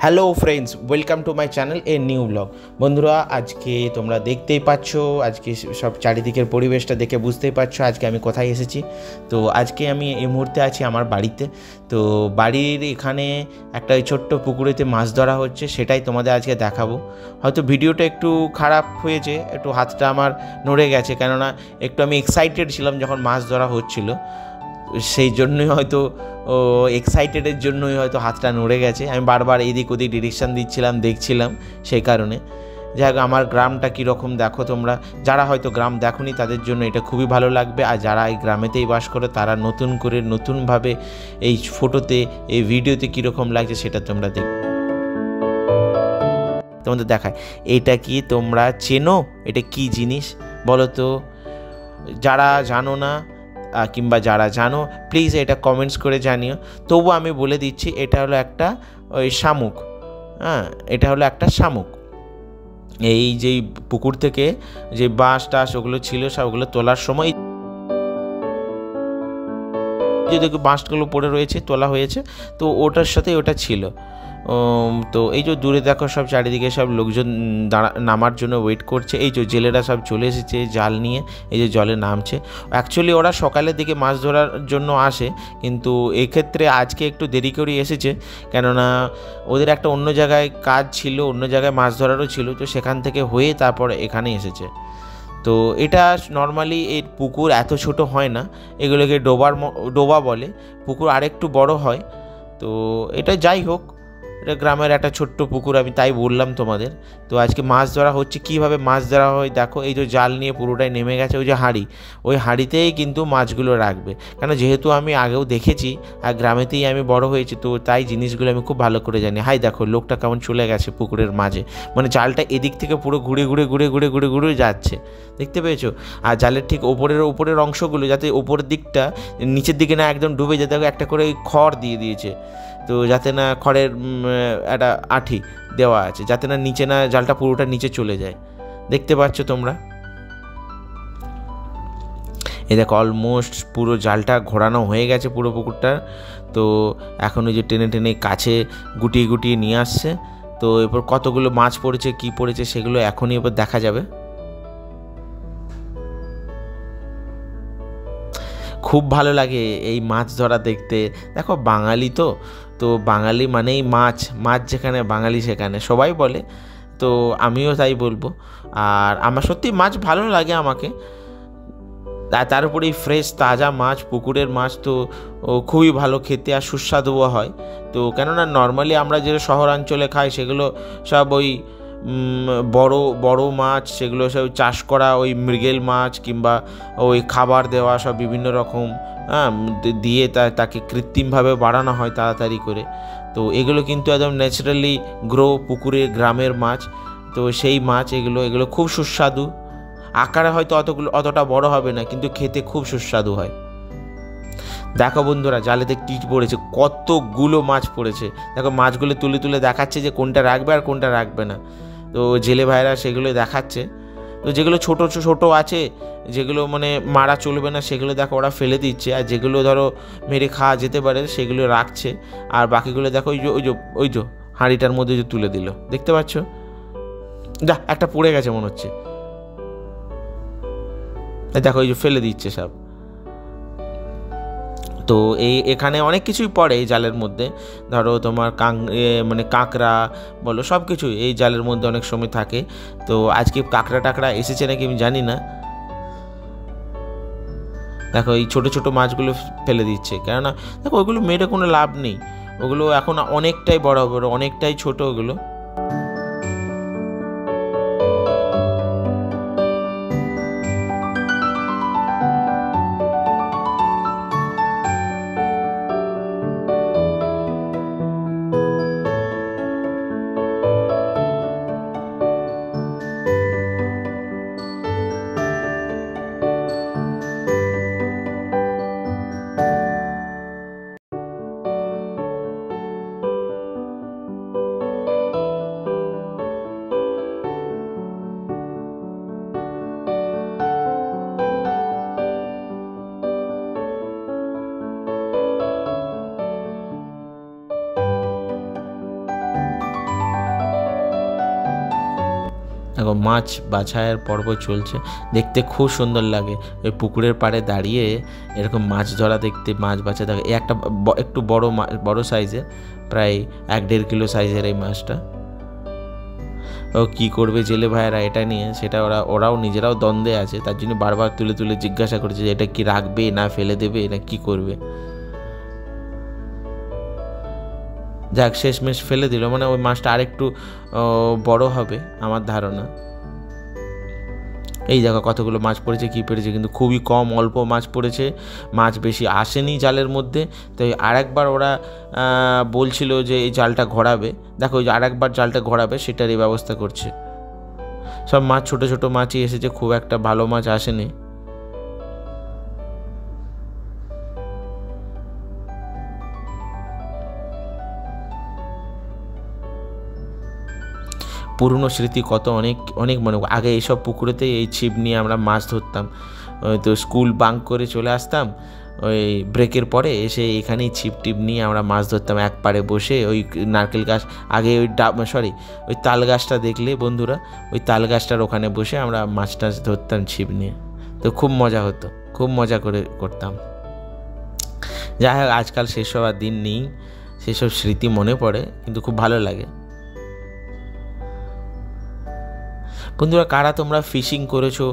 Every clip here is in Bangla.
Hello friends, welcome to my channel a new blog. বন্ধুরা, আজকে তোমরা দেখতেই পাচ্ছ, আজকে সব চারিদিকের পরিবেশটা দেখে বুঝতেই পারছো আজকে আমি কোথায় এসেছি। তো আজকে আমি এই মুহূর্তে আছি আমার বাড়িতে। তো বাড়ির এখানে একটা ওই ছোট্ট পুকুরেতে মাছ ধরা হচ্ছে, সেটাই তোমাদের আজকে দেখাবো। হয়তো ভিডিওটা একটু খারাপ হয়েছে, একটু হাতটা আমার নড়ে গেছে, কেননা একটু আমি এক্সাইটেড ছিলাম যখন মাছ ধরা হচ্ছিল, সেই জন্যই হয়তো এক্সাইটেডের জন্যই হয়তো হাতটা নড়ে গেছে। আমি বারবার এদিক ওদিক ডিরেকশান দিচ্ছিলাম, দেখছিলাম, সেই কারণে। যাই হোক, আমার গ্রামটা কীরকম দেখো তোমরা। যারা হয়তো গ্রাম দেখোনি তাদের জন্য এটা খুবই ভালো লাগবে, আর যারা এই গ্রামেতেই বাস করে তারা নতুন করে নতুনভাবে এই ফটোতে এই ভিডিওতে কীরকম লাগছে সেটা তোমরা দেখবে। তোমাদের দেখায়, এটা কি তোমরা চেনো? এটা কি জিনিস বলো তো? যারা জানো না কিংবা যারা জানো প্লিজ এটা কমেন্টস করে জানিও। তবু আমি বলে দিচ্ছি, এটা হলো একটা ওই শামুক। হ্যাঁ, এটা হলো একটা শামুক। এই যেই পুকুর থেকে যে বাঁশ টাস ওগুলো ছিল সবগুলো তোলার সময় যে দেখো বাঁশগুলো পড়ে রয়েছে, তোলা হয়েছে, তো ওটার সাথে ওটা ছিল। তো এই যে দূরে দেখো সব চারিদিকে সব লোকজন নামার জন্য ওয়েট করছে। এই যে জেলেরা সব চলে এসেছে জাল নিয়ে, এই যে জলে নামছে। অ্যাকচুয়ালি ওরা সকালের দিকে মাছ ধরার জন্য আসে, কিন্তু এক্ষেত্রে আজকে একটু দেরি করে এসেছে, কেননা ওদের একটা অন্য জায়গায় কাজ ছিল, অন্য জায়গায় মাছ ধরারও ছিল, তো সেখান থেকে হয়ে তারপর এখানে এসেছে। তো এটা নর্মালি এর পুকুর এত ছোট হয় না, এগুলোকে ডোবা বলে। পুকুর আরেকটু বড় হয়। তো এটা যাই হোক, এটা গ্রামের একটা ছোট্ট পুকুর, আমি তাই বললাম তোমাদের। তো আজকে মাছ ধরা হচ্ছে। কীভাবে মাছ ধরা হয় দেখো, এই যে জাল নিয়ে পুরোটাই নেমে গেছে ওই যে হাঁড়ি, ওই হাঁড়িতেই কিন্তু মাছগুলো রাখবে। কেন, যেহেতু আমি আগেও দেখেছি আর গ্রামেতেই আমি বড় হয়েছি, তো তাই জিনিসগুলো আমি খুব ভালো করে জানি। হাই দেখো, লোকটা কেমন চলে গেছে পুকুরের মাঝে, মানে জালটা এদিক থেকে পুরো ঘুরে ঘুরে ঘুরে ঘুরে ঘুরে ঘুরে যাচ্ছে, দেখতে পেয়েছো? আর জালের ঠিক ওপরের অংশগুলো যাতে ওপরের দিকটা নিচের দিকে না একদম ডুবে যেতে, একটা করে ওই খড় দিয়ে দিয়েছে, তো যাতে না খড়ের একটা আঠি দেওয়া আছে, যাতে না নিচে না জালটা পুরোটা নিচে চলে যায়। দেখতে পাচ্ছ তোমরা? এই দেখো, অলমোস্ট পুরো জালটা ঘোরানো হয়ে গেছে পুরো পুকুরটা। তো এখন ওই যে টেনে টেনে কাছে গুটিয়ে গুটিয়ে নিয়ে আসছে। তো এরপর কতগুলো মাছ পড়েছে কি পড়েছে সেগুলো এখনই এবার দেখা যাবে। খুব ভালো লাগে এই মাছ ধরা দেখতে। দেখো, বাঙালি তো, তো বাঙালি মানেই মাছ, মাছ যেখানে বাঙালি সেখানে, সবাই বলে, তো আমিও তাই বলবো। আর আমার সত্যি মাছ ভালো লাগে আমাকে। তার উপরে ফ্রেশ তাজা মাছ, পুকুরের মাছ তো খুবই ভালো খেতে, আর সুস্বাদুও হয়। তো কেননা নর্মালি আমরা যে শহরাঞ্চলে খাই সেগুলো সব ওই বড় বড় মাছ, সেগুলো সব চাষ করা ওই মৃগেল মাছ, কিংবা ওই খাবার দেওয়া সব বিভিন্ন রকম দিয়ে তাকে কৃত্রিমভাবে বাড়ানো হয় তাড়াতাড়ি করে। তো এগুলো কিন্তু একদম ন্যাচারালি গ্রো পুকুরের গ্রামের মাছ। তো সেই মাছ এগুলো খুব সুস্বাদু। আকারে হয়তো অতটা বড় হবে না, কিন্তু খেতে খুব সুস্বাদু হয়। দেখো বন্ধুরা, জালেতে কী পড়েছে, কতগুলো মাছ পড়েছে। দেখো, মাছগুলো তুলে তুলে দেখাচ্ছে যে কোনটা রাখবে আর কোনটা রাখবে না। তো জেলে ভাইরা সেগুলো দেখাচ্ছে। তো যেগুলো ছোট ছোট আছে, যেগুলো মানে মারা চলবে না, সেগুলো দেখো ওরা ফেলে দিচ্ছে, আর যেগুলো ধরো মেরে খাওয়া যেতে পারে সেগুলো রাখছে। আর বাকিগুলো দেখো ওই যে হাঁড়িটার মধ্যে যে তুলে দিল, দেখতে পাচ্ছ? যা, একটা পড়ে গেছে মনে হচ্ছে। দেখো, এই যে ফেলে দিচ্ছে সব। তো এখানে অনেক কিছুই পড়ে এই জালের মধ্যে। ধরো তোমার মানে কাঁকড়া বলো, সব কিছু এই জালের মধ্যে অনেক সময় থাকে। তো আজকে কাঁকড়া টাকড়া এসেছে নাকি আমি জানি না। দেখো, এই ছোট ছোট মাছগুলো ফেলে দিচ্ছে, কেননা দেখো ওইগুলো মেরে কোনো লাভ নেই, ওগুলো এখন অনেকটাই বড় বড়, অনেকটাই ছোট ওগুলো। দেখো মাছ বাছাইয়ের পর্ব চলছে, দেখতে খুব সুন্দর লাগে। ওই পুকুরের পাড়ে দাঁড়িয়ে এরকম মাছ ধরা দেখতে, মাছ বাছা দেখো। এই একটা একটু বড় সাইজের, প্রায় 1-1.5 কিলো সাইজের এই মাছটা। ও কী করবে জেলে ভাইয়েরা এটা নিয়ে, সেটা ওরাও নিজেরাও দ্বন্দ্বে আছে, তার জন্য বারবার তুলে তুলে জিজ্ঞাসা করছে যে এটা কি রাখবে না ফেলে দেবে না কি করবে। যাক শেষমেশ ফেলে দিল, মানে ওই মাছটা আরেকটু বড় হবে আমার ধারণা। এই দেখো কতগুলো মাছ পড়েছে, কী পড়েছে, কিন্তু খুবই কম, অল্প মাছ পড়েছে, মাছ বেশি আসেনি জালের মধ্যে। তো আরেকবার ওরা বলছিল যে এই জালটা ঘোরাবে, দেখো ওই যে আরেকবার জালটা ঘোরাবে সেটারই ব্যবস্থা করছে। সব মাছ ছোট ছোট মাছই এসেছে, খুব একটা ভালো মাছ আসেনি। পুরনো স্মৃতি কত, অনেক অনেক মনে। আগে এইসব পুকুরেতে এই ছিপ নিয়ে আমরা মাছ ধরতাম, তো স্কুল বাঙ্ক করে চলে আসতাম, ওই ব্রেকের পরে এসে এখানেই ছিপ টিপ নিয়ে আমরা মাছ ধরতাম এক পাড়ে বসে। ওই নারকেল গাছ, আগে ওই ওই তাল গাছটা দেখলে বন্ধুরা, ওই তাল গাছটার ওখানে বসে আমরা মাছ টাছ ধরতাম ছিপ নিয়ে। তো খুব মজা হতো, খুব মজা করে করতাম। যাই হোক আজকাল সেসব আর দিন নেই, সেসব স্মৃতি মনে পড়ে, কিন্তু খুব ভালো লাগে। বন্ধুরা কারা তোমরা ফিশিং করেছো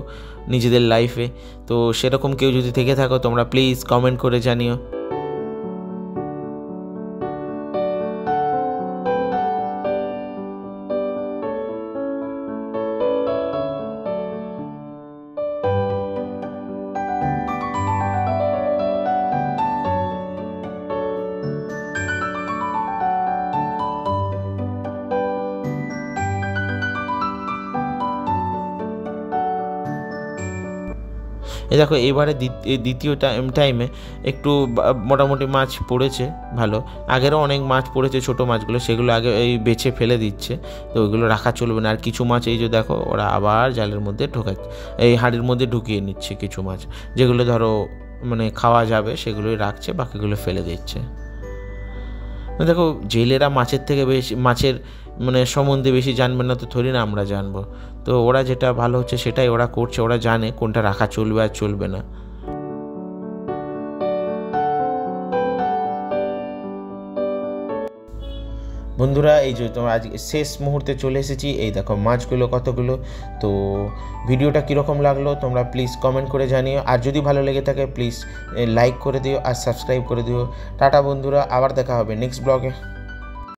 নিজেদের লাইফে? তো সেরকম কেউ যদি থেকে থাকো তোমরা প্লিজ কমেন্ট করে জানিও। এই দেখো এবারে দ্বিতীয় টাইমে একটু মোটামুটি মাছ পড়েছে ভালো। আগেরও অনেক মাছ পড়েছে ছোটো মাছগুলো, সেগুলো আগে এই বেছে ফেলে দিচ্ছে, তো ওইগুলো রাখা চলবে না। আর কিছু মাছ এই যে দেখো ওরা আবার জালের মধ্যে ঢোকাচ্ছে, এই হাঁড়ির মধ্যে ঢুকিয়ে নিচ্ছে কিছু মাছ, যেগুলো ধরো মানে খাওয়া যাবে সেগুলোই রাখছে, বাকিগুলো ফেলে দিচ্ছে। দেখো জেলেরা মাছের থেকে বেশি, মাছের মানে সম্বন্ধে বেশি জানবে না তো থরি না আমরা জানবো। তো ওরা যেটা ভালো হচ্ছে সেটাই ওরা করছে, ওরা জানে কোনটা রাখা চলবে আর চলবে না। বন্ধুরা এই যে তোমরা আজ শেষ মুহূর্তে চলে এসেছি, এই দেখো মাছগুলো কতগুলো। তো ভিডিওটা কীরকম লাগলো তোমরা প্লিজ কমেন্ট করে জানিও, আর যদি ভালো লেগে থাকে প্লিজ লাইক করে দিও আর সাবস্ক্রাইব করে দিও। টাটা বন্ধুরা, আবার দেখা হবে নেক্সট ব্লগে।